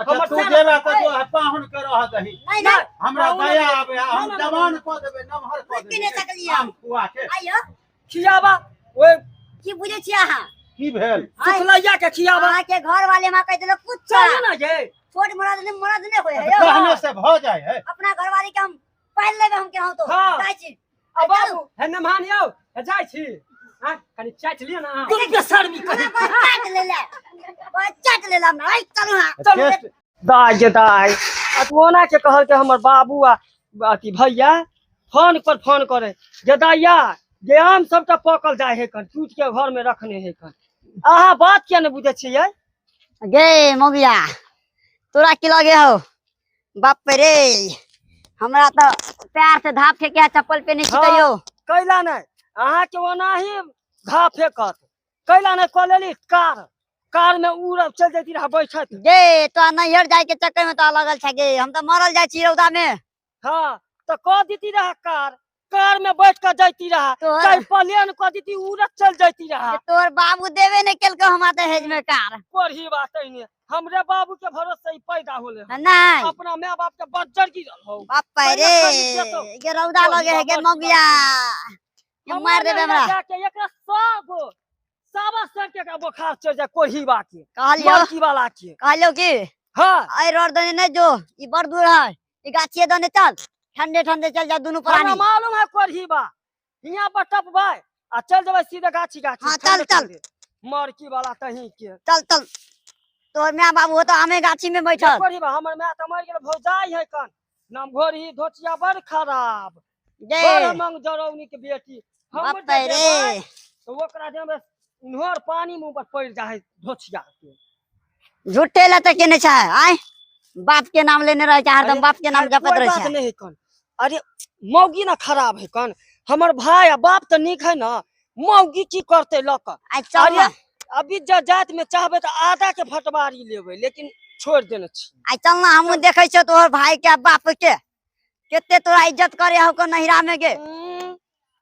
अच्छा तू जेबे त तू पाहुन के रह दही नहीं हमरा दया आबे हम जवान क देबे नमहर क देबे किने सकलिए हम खुआ के आइयो खियाबा ओए की बुझे छी अहाँ की भेल सुखलैया के खियाबा अहाँ के घर वाले मां कह देलो कुछ चल ना जे छोट मरद ने होय है यो कहने से भ जाए है अपना घरवाली के हम पाल लेबे हम केहू तो हाँ। जाय छी अब बाबू है नमान आउ जाय छी हां कनी चाट लियो ना तुम के शर्मी कर चाट ले ला ना चलो टेस्ट दाई जे दाई अतोना के कहल के हमर बाबू आ अथी भैया फोन पर फोन करे जे दाइया जे आम सबटा पकल जाय है कन टूट के घर में रखने है कन आहा बात क्या न बुझे छियै गे मोगिया तोरा की लगे हो बाप रे हमरा तो पैर से धाप फेंके चप्पल पे नहीं छिकैयो कैला नहीं अहा के ओनाही घा फेंकत कैला नहीं क लेली कार में उड़ चल जैती रहा बैठत गे तो नैहर जाय के चक्कर में तो लगल छ गे हम तो मरल जाय छी रौदा में हां तो क देती रहा कार में बैठ कर जाती रहा चाहे प्लेन क देती उड़ चल जाती रहा तोर बाबू देवे नहीं केलको हमरा दहेज में कार कोरही बात नहीं हमरे बाबू के भरोसे ही पैदा होले नहीं अपना माँ बाप के बज्जर गिरल हो बाप रे ये रौदा लगे है के मोगिया ये मार देबे हमरा जाके एकरा साबा सर के बुखार चढ़ जा कोरही बात के कहलियो की वाला के कहलियो की हां आई रोड दने नहीं जो ई बड़ दूर है ई गाछिए दने चल ठंडे चल जा दोनों प्राणी हमरा मालूम है कोरही बा हिया बटप भाई आ चल जबे सीधे गाछी हां चल मर की वाला तही के चल तोर मां बाबू हो तो हमें गाछी में बैठल कोरही बा हमर मां त मर गेल भौजाई है कन नाम घोरही धोचिया बड़ खराब बड़ मंग जरौनी के बेटी हम रे तो ओकरा देमे इन्हर पानी मुंह पर पड़ जाए धोचिया के झूठे लते के नहीं छ आय बाप के नाम लेने रह जा हरदम बाप के नाम जपत रह छ नहीं कन अरे मौगी ना खराब है कन हमर भाई आ बाप त निक है ना मौगी की करते लक अरे अभी जात में चाहबे त आधा के फटवारी लेबे लेकिन छोड़ देने छी आ चल ना हम देखे छ तोहर भाई के बाप के केते तोरा इज्जत करे हो को नहिरा में गे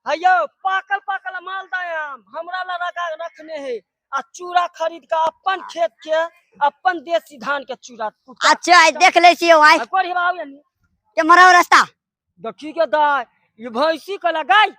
हयो पाकल माल दायाम हमरा ला रखने है आ चूड़ा खरीद के अपन खेत के अपन देसी धान के चूड़ा अच्छा आई देख ले छियो आई कोरी बाबू के मराव रास्ता देखी के दाई ये भैंसी के लगाई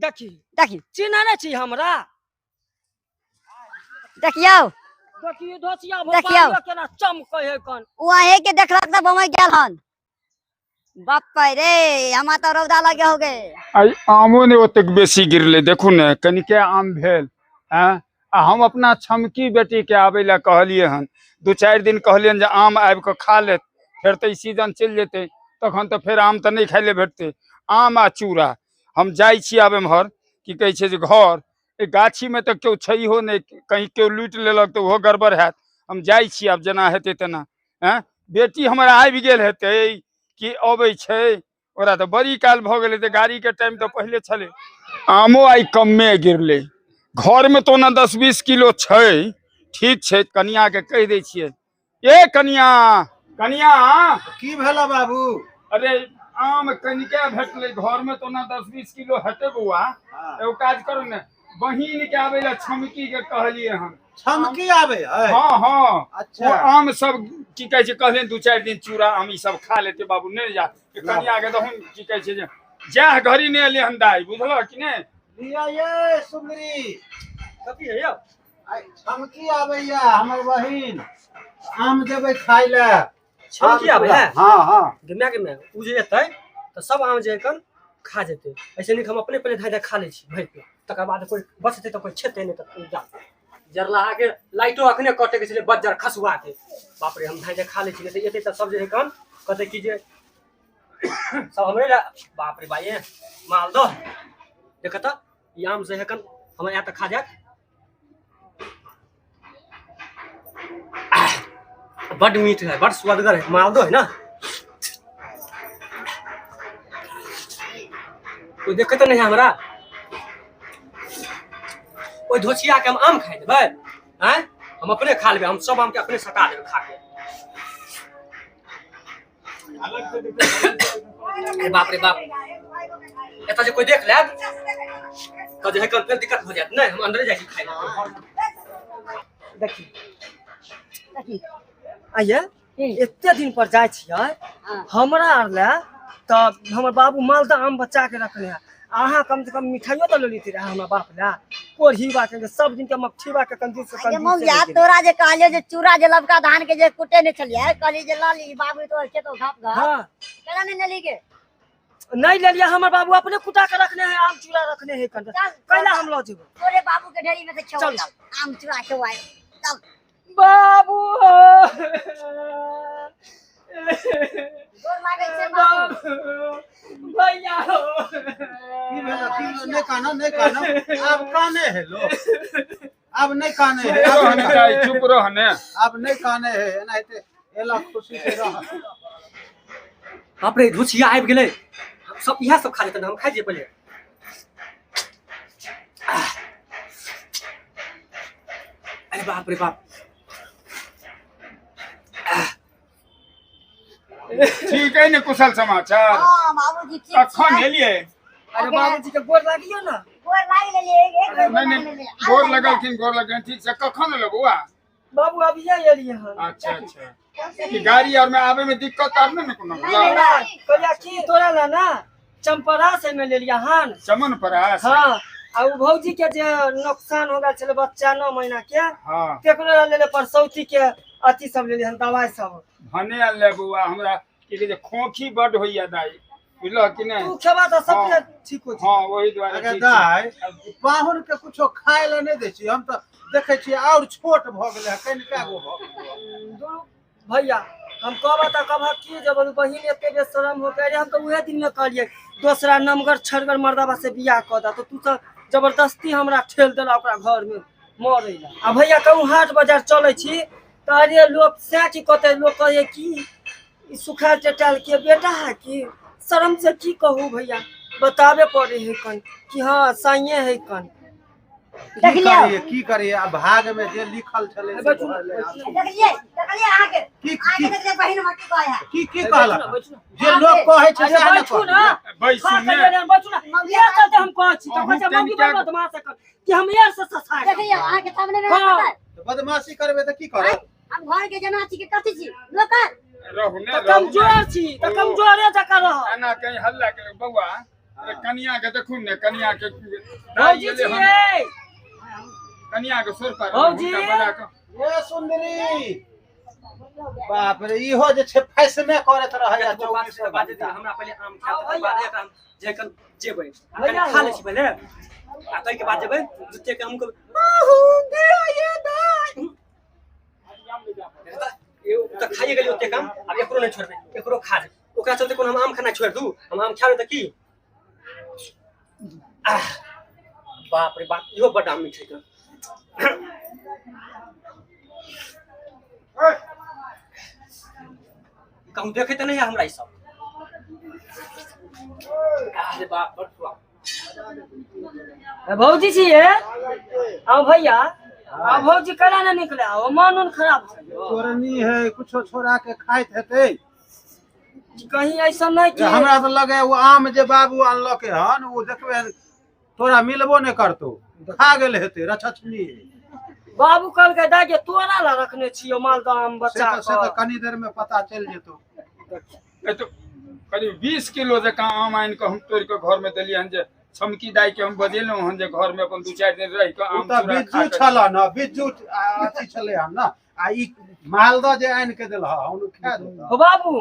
देखी चिन्ह नहीं छी हमरा देखियो देखियो धोसिया भोपाल केना चमकै है कन वहे के देखलक त बमै गेल हन बाप रे हमा तो रौदा लगे हो गए आई आमो ने ओतक बेसी गिरले देखू ने कनिके आम भेल हैं आ हम अपना छमकी बेटी के आबे ला कहलिए हन 2-4 दिन कहलियन जे आम आबि के खा ले फिर तो सीजन चल जेते तखन तो फिर आम तो नहीं खाइले भेटते आम आ चूड़ा हम जाई छी आबे महर की कहे छे जे घर ए गाछी में तो क्यों छइहो नहीं कहीं क्यों लूट लेलक तो वो गड़बड़ हैत हम जाई छी अब जना हेते तना हैं बेटी हमरा आबि गेल हेते कि अबै छै ओरा तो बड़ी काल भ गेले ते गाड़ी के टाइम तो पहले छले आमो आई कम्मे गिरले घर में तो ना 10-20 किलो छै ठीक छै कनिया के कह दे छिए ए कनिया की भेला बाबू अरे आम कनिके भेटले घर में तो ना 10-20 किलो हटे बउआ एगो काज करू ने बहिन के आबे ला छमकी के कहलिए हम छमकी आबे है हां अच्छा वो आम सब की कहे छै कहले 2-4 दिन चूड़ा आम ई सब खा लेते बाबू नहीं जा कनिया के दहुन की कहे छै जे जा घरी ने ले हंदाई बुझलो कि ने लिया ये सुंदरी कथी है यो छमकी आबे या हमर बहिन आम देबे खाइ ले छमकी आबे है हां गम्या के में उ जे एतै तो सब आम जे कन खा जेते ऐसे नहीं हम अपने पहले धाय खा ले छी भर के तकर बाद कोई बचते तो कोई छेते नहीं तो जा जरला के लाइटो अखने कटे के छले बज्जर खसुआ के बाप रे हम धाय खा ले छी तो एते तो सब जे कन कते की जे सब हमरे बाप रे भाई माल दो देख त ई आम से हकन हम या त खा जात बड़ मीठ है बड़ स्वादगर है माल दो है ना कोई देखत नहीं है हमरा कोई धोचिया के हम आम खाइ देबै हैं हम अपने खा लेबै हम सब आम के अपने सटा देबै खा के अरे बाप रे बाप एता जे कोई देख लेब तो जे कल फिर दिक्कत हो जात नहीं हम अंदर जाके खाइ देखी आइए एते दिन पर जाय छियै हाँ। हमरा आर ले त हमर बाबू मालदह आम बचा के रखले है। अहाँ कम से कम मिठाइयो तो ले लीती रहे हमरा बाप ला। कोढ़ीबा के सब दिन के मक्खीबा के कंजूस से ये कंजूस मौगिया से तोरा जे कहलियो जे चूड़ा जे लबका धान के जे कुटे ने छलिए कहली जे लाली बाबू तो के तो घाप घाप हां केना नहीं ले के नहीं ले लिया। हमर बाबू अपने कुटा के रखने हैं आम चूड़ा रखने हैं कंजूस कैला हम लो जेबो तोरे बाबू के ढेरी में से चल। छौल आम चूड़ा खवाए चल बाबू गोर लागे छे बाबू भैया की भेला की नहीं काना अब काने है लो अब नहीं काने है रहने जाए, चुप रहने। अब नहीं काने है एनाहिते एला खुशी से रह बाप रे रुचिया आबि गेलै। हम सब इहा सब खा लेते हम खाइ जे पहिले। अरे बाप रे बाप ठीक है ने कुशल समाचार हां बाबूजी ठीक कखन एलिए? अरे बाबूजी के गोर लागियो ना। गोर लाग लेलिए एक गोर नहीं नहीं गोर लगलखिन गोर लगन ठीक से कखन एलो बउआ? बाबू अभी एलिए हन। अच्छा अच्छा कि गाड़ी और में आवे में दिक्कत आर नहीं न कोनो होला? कहलिया की तोरा ला ना चंपरा से में ले लिया हन। चमन परास हां आ उ भौजी के जे नुकसान हो गेल छले बच्चा 9 महीना के हां तेकरो ले ले परसौती के अति सब ले लिहन दवाई सब। भने आले बउआ हमरा कि जे खोखी बड होइया दाई बुझलो कि नहीं? तू खेबा त सब हाँ। ठीक हो हां वही द्वारा अगर ठीक छै। दाई पाहुन के कुछो खाए ला नहीं दै छी हम तो देखे छी और छोट भ गेले कनिका गो भ गेले भैया हम कहबा त कहबा की जब बहिन एते बेशरम हो गए हम तो उहे दिन में कहलिए दूसरा नमगर छड़गर मर्दाबा से बियाह क दा तो तू तो जबरदस्ती हमरा ठेल देला ओकरा घर में मरैला। आ भैया कहूँ हाट बाजार चले छी त अरे लोग से की कहते लोग कहे की ई सुखा टेटाल के बेटा है कि शर्म से की कहूँ भैया बतावे पड़े है कन कि हाँ साइए है कन। की करिए अब भाग में जे लिखल छले से बैठू ना, भरले आब। देखलिए आके की देखलिए बहिन मट्टी को आया की कहला जे लोग कहे छै से अरे ना बैठू ना भाई खा सुनिए के ले बैठू ना ये चलते हम कहै छी तो अहूँ कहै मम्मी कनिका- बदमाश कर कि हम यार से ससाय देखिए आके सामने में हाँ। आता है बदमाशी करबे त की करब हम घर के जना छी के कथि छी लोग रहु ने तो कमजोर छी तो कमजोरे जका रह। एना कहीं हल्ला के बउआ अरे कनिया के देखू ने कनिया के भौजी जी ए कनिया के सुर पर भौजी। बना के ए सुंदरी बाप रे इहो जे छै फैसने करत रहैया 24 बाजे दे हमरा पहले आम खा के बाद एक हम जेकन जेबै कनी खा ले छी पहले आ तै के बाद जेबै जुते के हमको आहू दे ये दाई ये त खाइए गेली ओते काम अब एकरो नहीं छोड़बे एकरो खा दे ओकरा चलते कोन हम आम खाना छोड़ दू हम आम खा ले त की बाप रे बाप इहो बड़ आम मिठै त कहूँ देखे तो नहीं है हमरा ई सब। अरे बाप बड़ स्वाद। भौजी जी है आओ भैया आओ भौजी कला ना निकले आओ मन उन खराब है चोरनी है कुछो छोड़ा के खाइत हेतै कहीं ऐसा नहीं कि हमरा तो लगे वो आम जे बाबू अनलके हन वो देखबे तोरा मिलबो नहीं करतो खा गेल हेतै रछछनी बाबू कल के दागे तोरा ला रखने छियो मालदह आम बच्चा से तो कनी देर में पता चल जेतो ए तो करीब 20 किलो जका आम आइन के हम तोड़ के घर में देलिए हन जे छमकी दाई के हम बजेलौ हन जे घर में अपन 2-4 दिन रह के आम त चूड़ा खा बिज्जू के छल न बिज्जू अथी छले हन न आ ई मालदह जे आइन के देल हम खा देता हो बाबू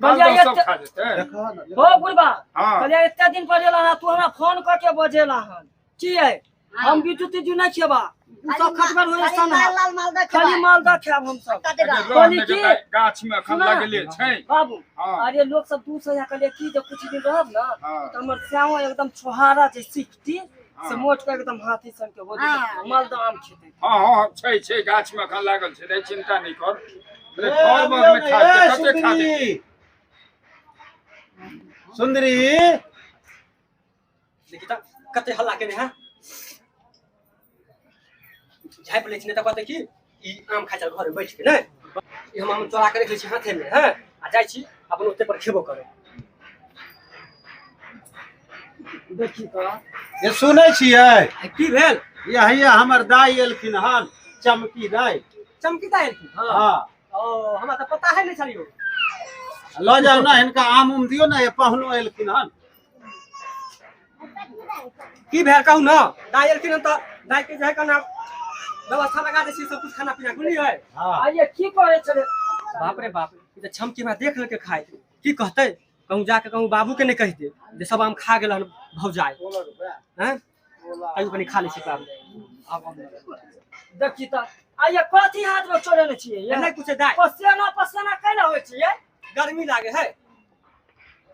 मालदह भैया सब खा जेतै देखो न हो बुढ़बा हाँ। कहलिया इतना दिन पर एला ना तू हमरा फोन करके बजेला हन की है हम बिजू तिजू नहीं खेबा उ सब खटगर होय सन लाल मालदा खाली मालदह खाब हम सब रहने के दाई गाछ में अखन सुना। लगले छै बाबू हाँ। अरे लोग सब दूर से यहाँ कहलिए की जब कुछ दिन रहब ना हाँ। तो हमर श्यामा एकदम छोहारा जे सीखती से हाँ। मोट के एकदम हाथी सन के हो हाँ। मालदह आम खेते हां हां छै गाछ में अखन लागल छै रे चिंता नहीं कर रे ए, घर में खा ए, के कते खा दे सुंदरी देखि त कते हल्ला केने है झाइप ले छी त कहते की ई आम खाइ चल घर में बैठ के नै ई हम चोरा के रखै छी हाथे में हैं आ जाइ छी अपन ओते पर खेबो करे देखि त ये सुनै छियै की भेल यही हमर दाई एलखिन हन चमकी दाई चमकीता है की हाँ ओ हमरा तो पता है नहीं छलियो। लो जाओ ना इनका आम उम दियो ना, ये पहनो एलखिन हन। की भेल कहू ना, दाई एलखिन हन त दाई के जे है कना व्यवस्था लगा दे छी, सब कुछ खाना पीना बुझली है। हाँ। आ ये की करे छले, बाप रे बाप, ई त छमकी में देख लेके खाए की कहते, कहूँ जाके कहूँ बाबू के नहीं कह दे जे सब आम खा गेल हन भौजाई हैं, आयु कनी खा ले छी बाबू। देखी त आ ये कथी हाथ में चोरेने छियै ये नहीं कुछ दाई, पसेना पसेना कैला होय छियै? गर्मी लागे है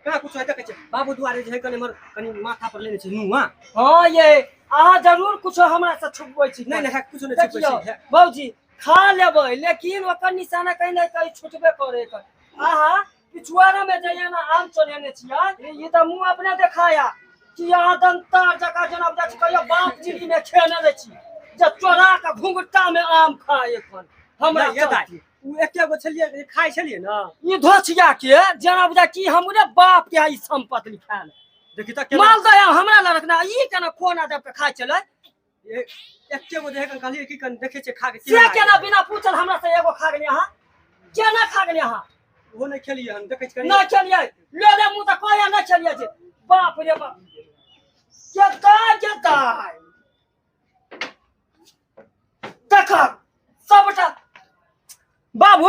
कहाँ कुछ है देखे बाबू दुआरे जे है कनी मर कनी माथा पर लेने छी नुआ। हां ये अहाँ जरूर कुछो हमरा से छुपबै छी। नहीं नहीं कुछ नहीं देखियो छुपै छी। बाबूजी खा लेबै लेकिन ओकर निशाना कहीं ना कहीं छुटबे करे कर। अहाँ पिछुआरा में जइया ना आम चोरेने छियै, ये त मुंह अपने देखाया कि अहाँ दंतार जका जनाब जाच कहियो बाप जिंदगी में खेने ले छी जे चोरा के घुंघटा में आम खाए अपन हमरा ये दाई उ एके गो छलिए खाइ छलिए ना, ये धोछिया के जनाब जा की हमरे बाप के ई संपत्ति लिखाल देखि त माल दया हमरा ला रखना ई केना कोना दब के खाय चले एके गो जे है कहलिए की कन देखे छे खा के से केना बिना पूछल हमरा से एगो खा गेलिए अहाँ केना खा गेलिए अहाँ? वो नहीं खेलिए हम देखे छ ना खेलिए ले ले मुंह त कहया ना खेलिए जे बाप रे बाप के दाय देखा सबटा बाबू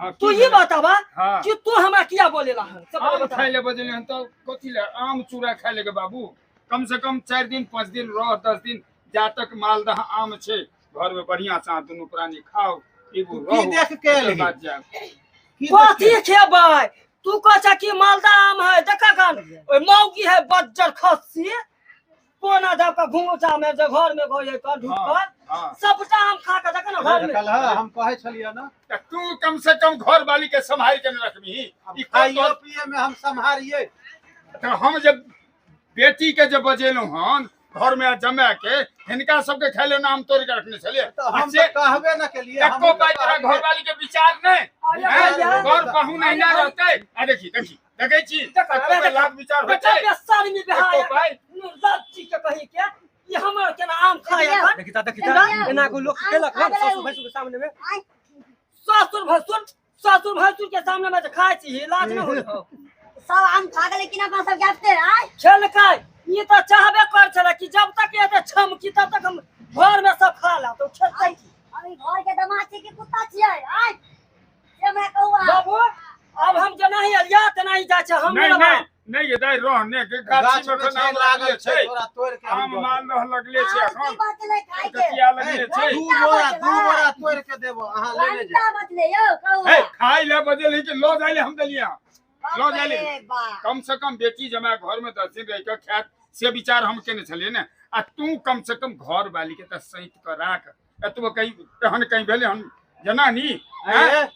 हाँ, तू की ये भेलै? बतावा हाँ। कि तू हमरा किया बोलेला है सब आम बता। खाए ले बजले हन तो कथी ले आम चूड़ा खाए ले बाबू, कम से कम 4 दिन 5 दिन रह 10 दिन जा तक मालदह आम छे घर में बढ़िया से दुनू प्राणी खाओ पीबू की रहो, देख के ओकर एलही? बाद जाएब। की कथी देख के? खेबै तू कह कि मालदा आम है देखा कान ओए मौगी है बज्जर खस्सी कोना दब का घुंघटा में जे घर में गए का ढुक हाँ, कर हाँ। सबटा आम खा के देखा ना घर में कल है हम कहे छलिए ना, त तू कम से कम घर वाली के संभाल के न रखबी। ई खाइयो पिए में हम संभारिए। तो हम जब बेटी के जब बजेलू हन घर में जमा के हिनका सबके खाइले नाम तोड़ के रखने छलिए, तो हम से तो कहबे न के लिए एको पाई तेरा घर वाली के विचार नहीं अरे हैं? भैया। घर पहुँ नहीं ना रहते। आ देखी देखी देखे छी एको पे लाभ विचार होते बेटा बेसर में बिहार एको पाई निर्लज्जी के कही के ये हमर केना आम खाया कर देखि त एना को लोग केलक हम ससुर भैसुर के सामने में ससुर भसुर के सामने में जे खाय छी इलाज न होय सब आम खा गेले कि ना अपन सब जाते आय खेल खाय ये तो चाहबे कर छले कि जब तक ये छमकी तब तक हम घर में सब खा ला तो खेतै अभी घर के दमाद छी कि कुत्ता छियै आय से मैं कहूआ बाबू अब हम जना ही अलिया तना ही जा छ हम नहीं नहीं नहीं ये दाई रहने के गाछ गाछी में में छेद नाम लागल लागल छै, छै थोड़ा तोड़ के आम हम दो मालदह लगले छै की एखन बचले खाय के कटिया लगले छै। दू बोरा तोड़ के देबो अहाँ ले ले घंटा बचले यो हे कहूआ खाई ले बजेले कि लो जाइले हम दलिया लो जाइले अरे बा कम से कम बेटी जमा घर में 10 दिन रह के खात से विचार हम केने छलिए ना। आ तू कम से कम घर वाली के त सहित कर राख एतबो कहीं एहन कहीं भेले हम जनानी हैं?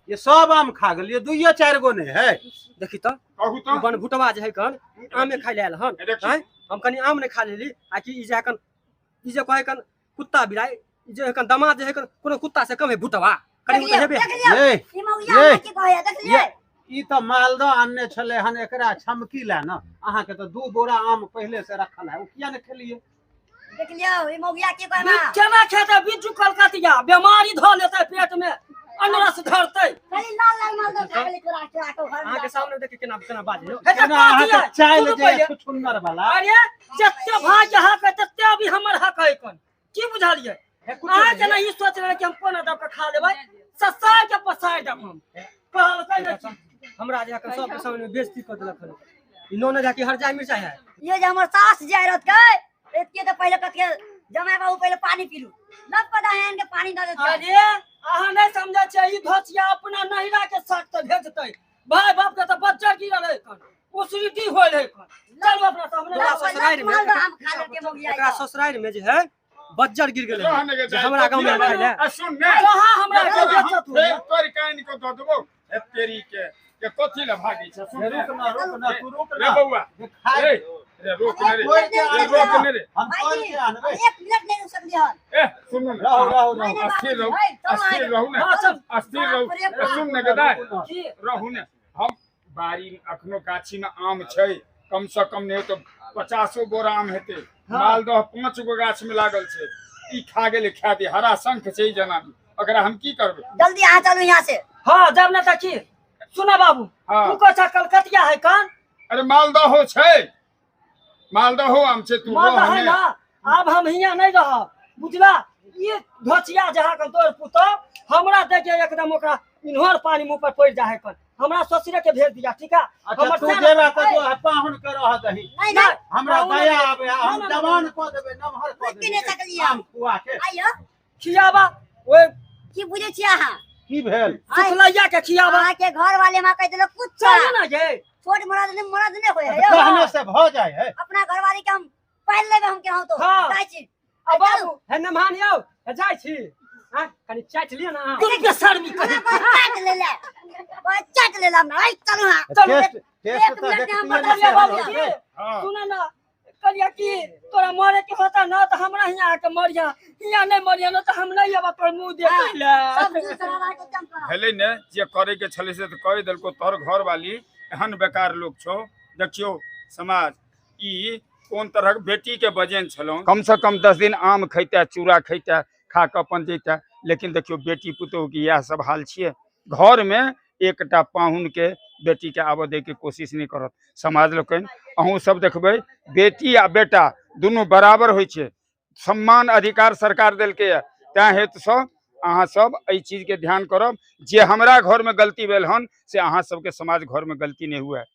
ये सब आम खा गेलिए, 2-4 गो नहीं है। देखि त कहू तो बन भुटवा जे है कन आमे खाइ लेल हन देखी। हैं हम कनी आम नहीं खा लेली आ कि ई जे कन ई जे कहे कन कुत्ता बिराई ई जे कन दमाद जे है कन कोनो कुत्ता से कम है भुटवा कनी देख हेबे लियो ये ई मौया ये की कहया देख लियो ई तो मालदह आनने छले हन एकरा छमकी ला ना, अहाँ के तो 2 बोरा आम पहले से रखल है, वो किया न खेलिए? देख लियो ई मौया की कहना केना खेते बिज्जू कलकतिया बीमारी ध लेते पेट में अनरस धरते खाली लाल लाल माल दो खा गेले चोरा चोरा के घर अहाँ के में सामने देखि केना केना बाजे हेते केना अहाँ कथी है? के चाय सुनू ले पहिले। जे छुन्नर वाला अरे जत्ते भाग हक है तत्ते अभी हमर हक है कन की बुझलिए अहाँ केना ई सोच रहे कि हम कोना दब के खा लेबै ससा के पसाय दब हम कहल कहि हमरा जे कन सब के सामने में बेइज्जती कर देलक हन ई नोने जाके हर जाय मिर्चाई है ये जे हमर सास जाय रहत के एतके तो पहले कत के जमाय बाबू पहले पानी पीलू लब पता है इनके पानी दे दे अरे अहाँ नहीं समझे छै ई धोचिया अपना नहिरा के साथ तो भेजतै भाई बाप के तो बच्चा गिरल है कन उसरीटी होल है कन चलो अपना सामने तोरा लाओ। ससुराल में माल आम खा लेके मौया एकरा ससुराल में जे है बज्जर गिर गेलै रहने के जे हमरा गांव में खाइ ले आ सुन ने कहाँ हमरा के बेचत हो फेर तोर काइन को दो देबो ए तेरी के कथी ल भागी छ सुन ने रुक ना तू रुक रे ना बौआ ये खाए ए रे रोक ने रे तोड़ के रे आने रोक ने रे हम तोड़ के आनबे। 1 मिनट नहीं रुक सकली हन ए सुन ने रहो अस्थिर रहू ने अस्थिर रहू सुन ने गदा की रहू ने हम बारी अखनो गाछी में आम छै कम से कम नहीं तो 50 बोरा आम हेते मालदह 5 गो गाछ में लागल छै ई खा गेले खा दे हरा शंख छै ई जना अगर हम की करबे। जल्दी यहाँ चलू यहाँ से। हाँ जब ना तक सुना बाबू हाँ। तू को कलकतिया है कान अरे मालदह हो छै, मालदह हो आम छै तू माता है हमें। ना। अब हम हियाँ नहीं रह बुझला। ये घचिया जहाँ का तोर पुतो हमरा देखे एकदम ओकरा इन्हर पानी मुंह पर पड़ जाए कन हमरा ससुरे के भेज दिया ठीक है। अच्छा तू जेबा त जो पाहुन के रह दही नहीं नहीं हमरा पाहुन दया नहीं। आवे हम जवान क देबे नमहर क बुझि नहीं देबे सकलियै। आम खुआ के आइयो खियाबा ओए की बुझे छियै अहाँ? की भेल सुखलैया के खियाबा अहाँ के घर वाले माँ कह दिलो कुछ चल ना ये छोट मरद नहीं होय है तो यो। कहने से भ जाए है अपना घर वाली के हम पाल लेबे हम के हो तो हाँ। जाइ छी। अब बाबू है न मान यौ जाय छी हां कनी चाट लियो ना तू के शर्मी कही चाट ले ले बस चाट ले ला मैं चलू हां। टेस्ट टेस्ट एक तो मिनट में हम देखती बता बताइए बाबू है जी हाँ। सुना ना कलिया की तोरा मरे के होता ना तो हमरा हियां आके मर जा हियां नहीं मरिया ना तो हम नहीं अब तोर मुंह देख ले सब दूसरा के चंपा भेलै ने जे करे के छले से तो कह देलको। तोहर घर वाली एहन बेकार लोग छौ। देखियो समाज ई कोन तरह के बेटी के बजन छलो। कम से कम 10 दिन आम खैते चूड़ा खैते खा के अपन जैते। लेकिन देखियो बेटी पुतोह की यह सब हाल छिए। घर में एकटा पाहुन के बेटी के आबे दे के कोशिश नहीं करत। समाज लोकन अहूँ सब देखबै बेटी आ बेटा दुनू बराबर होइ छै। सम्मान अधिकार सरकार देलकै है। तैं हेतु सँ अहाँ सब एहि चीज के ध्यान करब जे हमरा घर में गलती भेल हन से अहाँ सबके समाज घर में गलती नहीं हुए।